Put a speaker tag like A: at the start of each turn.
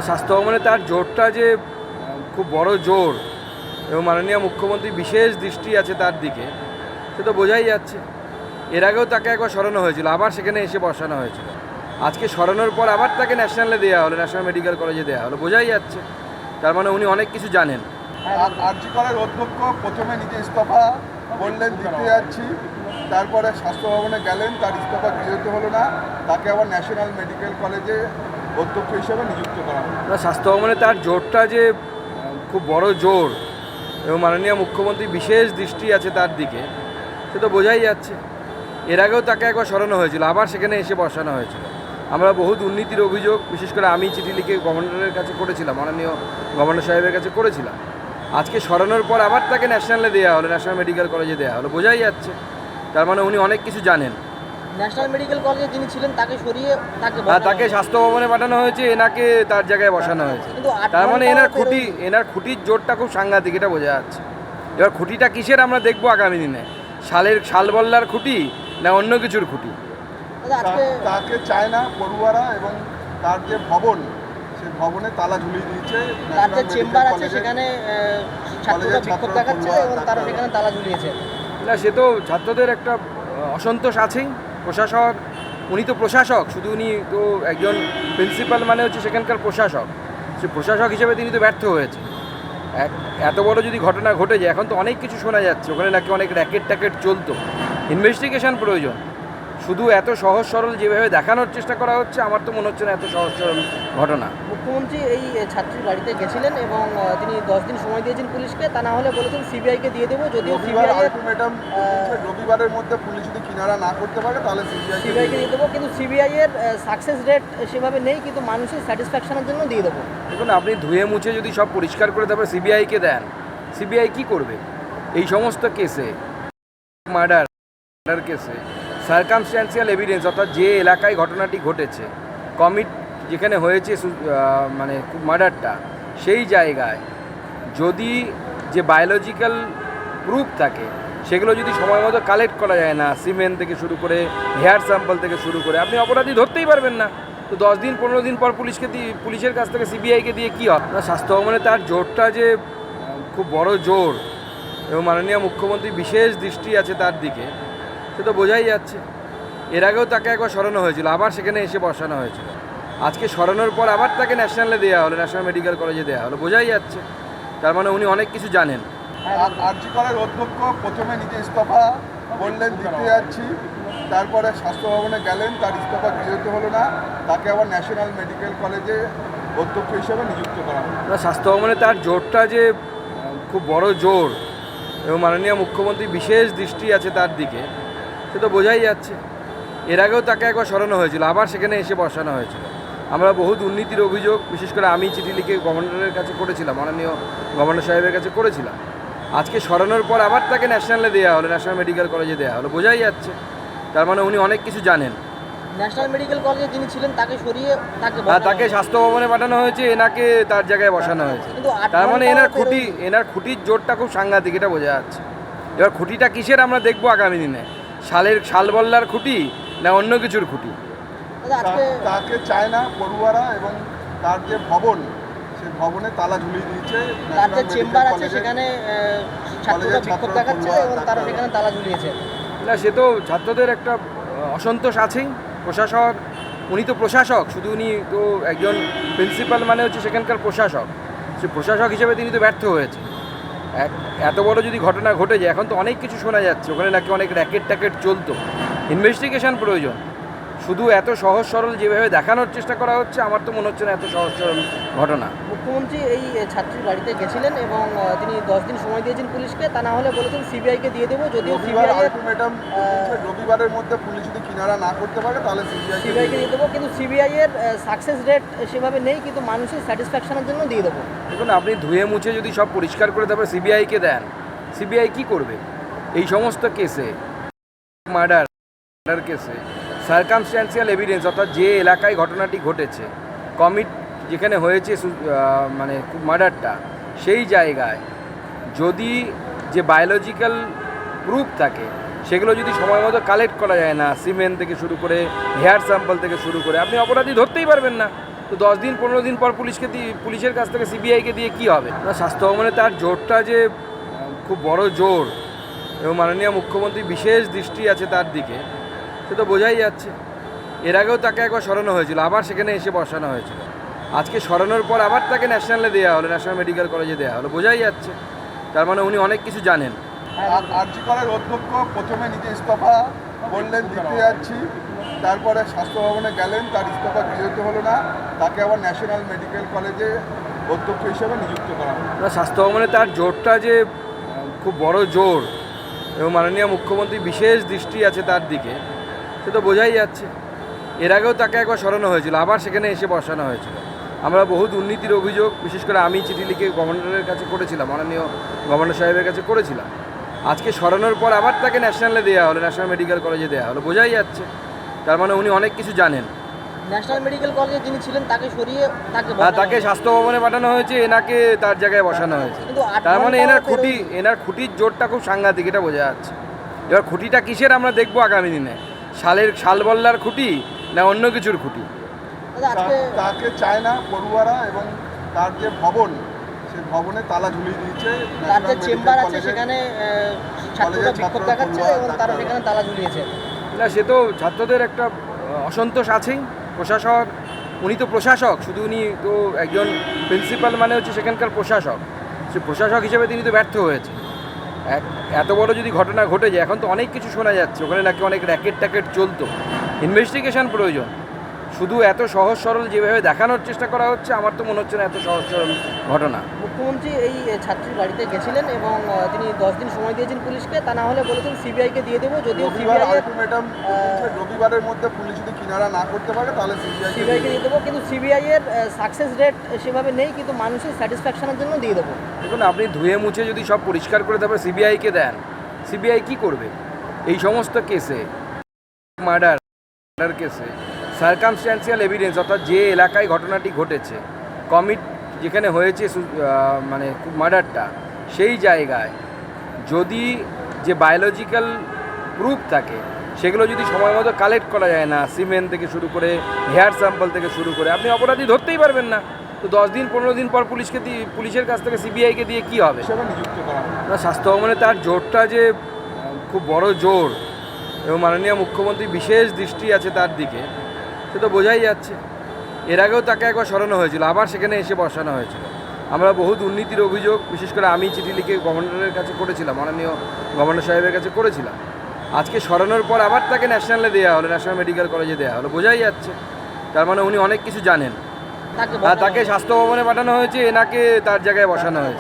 A: স্বাস্থ্য ভবনে তার জোরটা যে খুব বড় জোর এবং মাননীয় মুখ্যমন্ত্রী বিশেষ দৃষ্টি আছে তার দিকে, সে তো বোঝাই যাচ্ছে। এর আগেও তাকে একবার সরানো হয়েছিল, আবার সেখানে এসে বসানো হয়েছিল। আজকে সরানোর পর আবার তাকে ন্যাশনালে দেওয়া হলো, ন্যাশনাল মেডিকেল কলেজে দেওয়া হলো, বোঝাই যাচ্ছে। তার মানে উনি অনেক কিছু জানেন।
B: আরজি কলের অধ্যক্ষ প্রথমে নিজে ইস্তফা বললেন দিতে যাচ্ছি, তারপরে স্বাস্থ্য ভবনে গেলেন, তার ইস্তফা গৃহীত হলো না, তাকে আবার ন্যাশনাল মেডিকেল কলেজে অধ্যক্ষ হিসেবে নিযুক্ত করা হলো।
A: স্বাস্থ্য ভবনে তার জোরটা যে খুব বড় জোর এবং মাননীয় মুখ্যমন্ত্রী বিশেষ দৃষ্টি আছে তার দিকে, সে তো বোঝাই যাচ্ছে। এর আগেও তাকে একবার সরানো হয়েছিল, আবার সেখানে এসে বসানো হয়েছিল। আমরা বহু দুর্নীতির অভিযোগ, বিশেষ করে আমি চিঠি লিখে গভর্নরের কাছে করেছিলাম, মাননীয় গভর্নর সাহেবের কাছে করেছিলাম। আজকে সরানোর পর আবার তাকে ন্যাশনালে দেওয়া হলো, ন্যাশনাল মেডিকেল কলেজে দেওয়া হলো, বোঝাই যাচ্ছে। তার মানে উনি অনেক কিছু জানেন।
C: ন্যাশনাল মেডিকেল কলেজে যিনি ছিলেন তাকে সরিয়ে
A: তাকে স্বাস্থ্য ভবনে পাঠানো হয়েছে, এনাকে তার জায়গায় বসানো হয়েছে।
C: কিন্তু
A: তার মানে এনার খুঁটির জোরটা খুব সাংঘাতিক, এটা বোঝা যাচ্ছে। এবার খুঁটিটা কিসের আমরা দেখবো আগামী দিনে, শালবল্লার খুঁটি না অন্য কিছুর খুঁটি।
B: তাকে চায় না পড়ুয়ারা, এবং তার যে ভবন, সেই ভবনে তালা ঝুলিয়ে দিয়েছে।
C: তার যে চেম্বার আছে সেখানে ছাত্ররা বিক্ষোভ দেখাচ্ছে এবং তারা সেখানে তালা ঝুলিয়েছে।
A: না, সে তো ছাত্রদের একটা অসন্তোষ আছেই। প্রশাসক, উনি তো প্রশাসক, শুধু উনি তো একজন প্রিন্সিপাল, মানে হচ্ছে সেখানকার প্রশাসক। সে প্রশাসক হিসেবে তিনি তো ব্যর্থ হয়েছে। এত বড় যদি ঘটনা ঘটে যায়, এখন তো অনেক কিছু শোনা যাচ্ছে, ওখানে নাকি অনেক র্যাকেট চলতো। ইনভেস্টিগেশন প্রয়োজন। শুধু এত সহজ সরল যেভাবে দেখানোর চেষ্টা করা হচ্ছে, আমার তো মনে হচ্ছে না এত সহজ সরল ঘটনা।
C: মুখ্যমন্ত্রী এই ছাত্রীর বাড়িতে গেছিলেন এবং তিনি 10 দিন সময় দিয়েছেন পুলিশকে, তা না হলে বলেছেন সিবিআইকে দিয়ে দেবো। যদিও
B: রবিবারের মধ্যে পুলিশ যদি কিনারা না করতে পারে তাহলে
C: সিবিআইকে দিয়ে দেবো, কিন্তু সিবিআই এর সাকসেস রেট সেভাবে নেই, কিন্তু মানুষের স্যাটিসফ্যাকশনের জন্য দিয়ে দেবো।
A: দেখুন, আপনি ধুয়ে মুছে যদি সব পরিষ্কার করে তারপরে সিবিআইকে দেন, সিবিআই কি করবে? এই সমস্ত কেসে, মার্ডার কেসে সার্কামস্ট্যান্সিয়াল এভিডেন্স, অর্থাৎ যে এলাকায় ঘটনাটি ঘটেছে, যেখানে হয়েছে মানে মার্ডারটা, সেই জায়গায় যদি যে বায়োলজিক্যাল প্রুফ থাকে, সেগুলো যদি সময় মতো কালেক্ট করা যায় না, সিমেন্ট থেকে শুরু করে হেয়ার স্যাম্পল থেকে শুরু করে, আপনি অপরাধী ধরতেই পারবেন না। তো 10 দিন 15 দিন পর পুলিশের কাছ থেকে সিবিআইকে দিয়ে কী হবে? স্বাস্থ্য ভবনে তার জোরটা যে খুব বড় জোর এবং মাননীয় মুখ্যমন্ত্রী বিশেষ দৃষ্টি আছে তার দিকে, সে তো বোঝাই যাচ্ছে। এর আগেও তাকে একবার সরানো হয়েছিল, আবার সেখানে এসে বসানো হয়েছিল। আজকে সরানোর পর আবার তাকে ন্যাশনালে দেওয়া হলো, ন্যাশনাল মেডিকেল কলেজে দেওয়া হলো, বোঝাই যাচ্ছে। তার মানে উনি অনেক কিছু জানেন।
B: আরজি কলের অধ্যক্ষ প্রথমে নিজে ইস্তফা বললেন দিতে যাচ্ছি, তারপরে স্বাস্থ্য ভবনে গেলেন, তার ইস্তফা গৃহীত হলো না, তাকে আবার ন্যাশনাল মেডিকেল কলেজে অধ্যক্ষ হিসেবে নিযুক্ত করা হলো।
A: স্বাস্থ্য ভবনে তার জোরটা যে খুব বড় জোর এবং মাননীয় মুখ্যমন্ত্রী বিশেষ দৃষ্টি আছে তার দিকে, সে তো বোঝাই যাচ্ছে। এর আগেও তাকে একবার সরানো হয়েছিল, আবার সেখানে এসে বসানো হয়েছিল। আমরা বহু দুর্নীতির অভিযোগ, বিশেষ করে আমি চিঠি লিখে গভর্নরের কাছে করেছিলাম, মাননীয় গভর্নর সাহেবের কাছে করেছিলাম। আজকে সরানোর পর আবার তাকে ন্যাশনালে দেওয়া হলো, ন্যাশনাল মেডিকেল কলেজে দেওয়া হলো, বোঝাই যাচ্ছে। তার মানে উনি অনেক কিছু জানেন।
C: ন্যাশনাল মেডিকেল কলেজে যিনি ছিলেন তাকে সরিয়ে
A: তাকে স্বাস্থ্য ভবনে পাঠানো হয়েছে, এনাকে তার জায়গায় বসানো হয়েছে। তার মানে এনার খুঁটির জোরটা খুব সাংঘাতিক, এটা বোঝা যাচ্ছে। এবার খুঁটিটা কিসের আমরা দেখবো আগামী দিনে, শালবল্লার খুঁটি না অন্য কিছুর খুঁটি।
B: তাকে চায় না পড়ুয়ারা, এবং তার যে ভবন, সেই ভবনে তালা ঝুলিয়ে দিয়েছে।
C: তার যে চেম্বার আছে সেখানে ছাত্ররা বিক্ষোভ দেখাচ্ছে এবং তারা সেখানে তালা ঝুলিয়েছে।
A: না, সে তো ছাত্রদের একটা অসন্তোষ আছেই। প্রশাসক, উনি তো প্রশাসক, শুধু উনি তো একজন প্রিন্সিপাল, মানে হচ্ছে সেখানকার প্রশাসক। সে প্রশাসক হিসেবে তিনি তো ব্যর্থ হয়েছে। এত বড় যদি ঘটনা ঘটে যায়, এখন তো অনেক কিছু শোনা যাচ্ছে, ওখানে নাকি অনেক র্যাকেট চলতো। ইনভেস্টিগেশন প্রয়োজন। শুধু এত সহজ সরল যেভাবে দেখানোর চেষ্টা করা হচ্ছে, আমার তো মনে হচ্ছে না এত সহজ সরল ঘটনা।
C: মুখ্যমন্ত্রী এই ছাত্রীর বাড়িতে গেছিলেন এবং তিনি 10 দিন সময় দিয়েছেন পুলিশকে, তা না হলে বলেছেন সিবিআইকে দিয়ে দেবো। যদিও
B: রবিবারের মধ্যে পুলিশ যদি কিনারা না করতে পারে তাহলে
C: সিবিআইকে দিয়ে দেবো, কিন্তু সিবিআই এর সাকসেস রেট সেভাবে নেই, কিন্তু মানুষের স্যাটিসফ্যাকশনের জন্য দিয়ে দেবো।
A: দেখুন, আপনি ধুয়ে মুছে যদি সব পরিষ্কার করে তারপরে সিবিআইকে দেন, সিবিআই কি করবে? এই সমস্ত কেসে, মার্ডার কেসে সার্কামস্ট্যান্সিয়াল এভিডেন্স, অর্থাৎ যে এলাকায় ঘটনাটি ঘটেছে, যেখানে হয়েছে মানে মার্ডারটা, সেই জায়গায় যদি যে বায়োলজিক্যাল প্রুফ থাকে, সেগুলো যদি সময় মতো কালেক্ট করা যায় না, সিমেন্ট থেকে শুরু করে হেয়ার স্যাম্পল থেকে শুরু করে, আপনি অপরাধী ধরতেই পারবেন না। তো 10 দিন 15 দিন পর পুলিশের কাছ থেকে সিবিআইকে দিয়ে কি হবে না? স্বাস্থ্য ভবনে তার জোরটা যে খুব বড় জোর এবং মাননীয় মুখ্যমন্ত্রী বিশেষ দৃষ্টি আছে তার দিকে, সে তো বোঝাই যাচ্ছে। এর আগেও তাকে একবার সরানো হয়েছিল, আবার সেখানে এসে বসানো হয়েছিল। আজকে সরানোর পর আবার তাকে ন্যাশনালে দেওয়া হলো, ন্যাশনাল মেডিকেল কলেজে দেওয়া হলো, বোঝাই যাচ্ছে। তার মানে উনি অনেক কিছু জানেন।
B: আরজি করের অধ্যক্ষ প্রথমে নিজে ইস্তফা বললেন দিতে যাচ্ছি, তারপরে স্বাস্থ্য ভবনে গেলেন, তার ইস্তফা গৃহীত হলো না, তাকে আবার ন্যাশনাল মেডিকেল কলেজে অধ্যক্ষ হিসেবে নিযুক্ত করা হলো।
A: না, স্বাস্থ্য ভবনে তার জোরটা যে খুব বড় জোর এবং মাননীয় মুখ্যমন্ত্রী বিশেষ দৃষ্টি আছে তার দিকে, সে তো বোঝাই যাচ্ছে। এর আগেও তাকে একবার সরানো হয়েছিল, আবার সেখানে এসে বসানো হয়েছিল। আমরা বহু দুর্নীতির অভিযোগ, বিশেষ করে আমি চিঠি লিখে গভর্নরের কাছে করেছিলাম, মাননীয় গভর্নর সাহেবের কাছে করেছিলাম। আজকে সরানোর পর আবার তাকে ন্যাশনালে দেওয়া হলো, ন্যাশনাল মেডিকেল কলেজে দেওয়া হলো, বোঝাই যাচ্ছে। তার মানে উনি অনেক কিছু জানেন।
C: ন্যাশনাল মেডিকেল কলেজে যিনি ছিলেন তাকে সরিয়ে তাকে
A: তাকে স্বাস্থ্য ভবনে পাঠানো হয়েছে, এনাকে তার জায়গায় বসানো হয়েছে।
C: কিন্তু 8
A: তার মানে
C: ঘন্টাও
A: এনার খুঁটির জোরটা খুব সাংঘাতিক, এটা বোঝা যাচ্ছে। এবার খুঁটিটা কিসের আমরা দেখবো আগামী দিনে, শালবল্লার খুঁটি না অন্য কিছুর খুঁটি।
C: আজকে
B: তাকে চায় না পড়ুয়ারা, এবং তার যে ভবন, সেই ভবনে তালা ঝুলিয়ে দিয়েছে।
C: তার যে
B: ন্যাশনাল
C: চেম্বার
B: মেডিকেল
C: আছে
B: কলেজে
C: সেখানে ছাত্ররা বিক্ষোভ
B: ছাত্ররা
C: দেখাচ্ছে
B: পড়ুয়া,
C: এবং তারা
B: ডাক্তার-
C: সেখানে তালা ঝুলিয়েছে।
A: না, সে তো ছাত্রদের একটা অসন্তোষ আছেই। প্রশাসক, উনি তো প্রশাসক, শুধু উনি তো একজন প্রিন্সিপাল, মানে হচ্ছে সেখানকার প্রশাসক। সে প্রশাসক হিসেবে তিনি তো ব্যর্থ হয়েছে। এত বড় যদি ঘটনা ঘটে যায়, এখন তো অনেক কিছু শোনা যাচ্ছে, ওখানে নাকি অনেক র্যাকেট চলতো। ইনভেস্টিগেশন প্রয়োজন। শুধু এত সহজ সরল যেভাবে দেখানোর চেষ্টা করা হচ্ছে, আমার তো মনে হচ্ছে না এত সহজ সরল ঘটনা।
C: মুখ্যমন্ত্রী এই ছাত্রীর বাড়িতে গেছিলেন এবং তিনি 10 দিন সময় দিয়েছেন পুলিশকে, তা না হলে বলেছেন সিবিআইকে দিয়ে দেবো, যদিও
B: রবিবার
C: সিবিআই
B: আলটিমেটাম, রবিবারের মধ্যে পুলিশ যদি কিনারা না করতে পারে তাহলে
C: সিবিআইকে দিয়ে দেবো, কিন্তু সিবিআই এর সাকসেস রেট সেভাবে নেই, কিন্তু মানুষের স্যাটিসফ্যাকশনের জন্য দিয়ে দেবো।
A: দেখুন, আপনি ধুয়ে মুছে যদি সব পরিষ্কার করে তারপরে সিবিআইকে দেন, সিবিআই কি করবে? এই সমস্ত কেসে, মার্ডার কেসে সার্কামস্ট্যান্সিয়াল এভিডেন্স, অর্থাৎ যে এলাকায় ঘটনাটি ঘটেছে, যেখানে হয়েছে মানে মার্ডারটা, সেই জায়গায় যদি যে বায়োলজিক্যাল প্রুফ থাকে, সেগুলো যদি সময় মতো কালেক্ট করা যায় না, সিমেন্ট থেকে শুরু করে হেয়ার স্যাম্পল থেকে শুরু করে, আপনি অপরাধী ধরতেই পারবেন না। তো 10 দিন 15 দিন পর পুলিশের কাছ থেকে সিবিআইকে দিয়ে কি হবে?
B: হিসেবে নিযুক্ত করা হলো।
A: না, স্বাস্থ্য ভবনে তার জোরটা যে খুব বড় জোর এবং মাননীয় মুখ্যমন্ত্রী বিশেষ দৃষ্টি আছে তার দিকে, সে তো বোঝাই যাচ্ছে। এর আগেও তাকে একবার সরানো হয়েছিল, আবার সেখানে এসে বসানো হয়েছিল। আমরা বহু দুর্নীতির অভিযোগ, বিশেষ করে আমি চিঠি লিখে গভর্নরের কাছে করেছিলাম, মাননীয় গভর্নর সাহেবের কাছে করেছিলাম। আজকে সরানোর পর আবার তাকে ন্যাশনালে দেওয়া হলো, ন্যাশনাল মেডিকেল কলেজে দেওয়া হলো, বোঝাই যাচ্ছে। তার মানে উনি অনেক কিছু জানেন। তাকে স্বাস্থ্য ভবনে পাঠানো হয়েছে, এনাকে তার জায়গায় বসানো হয়েছে।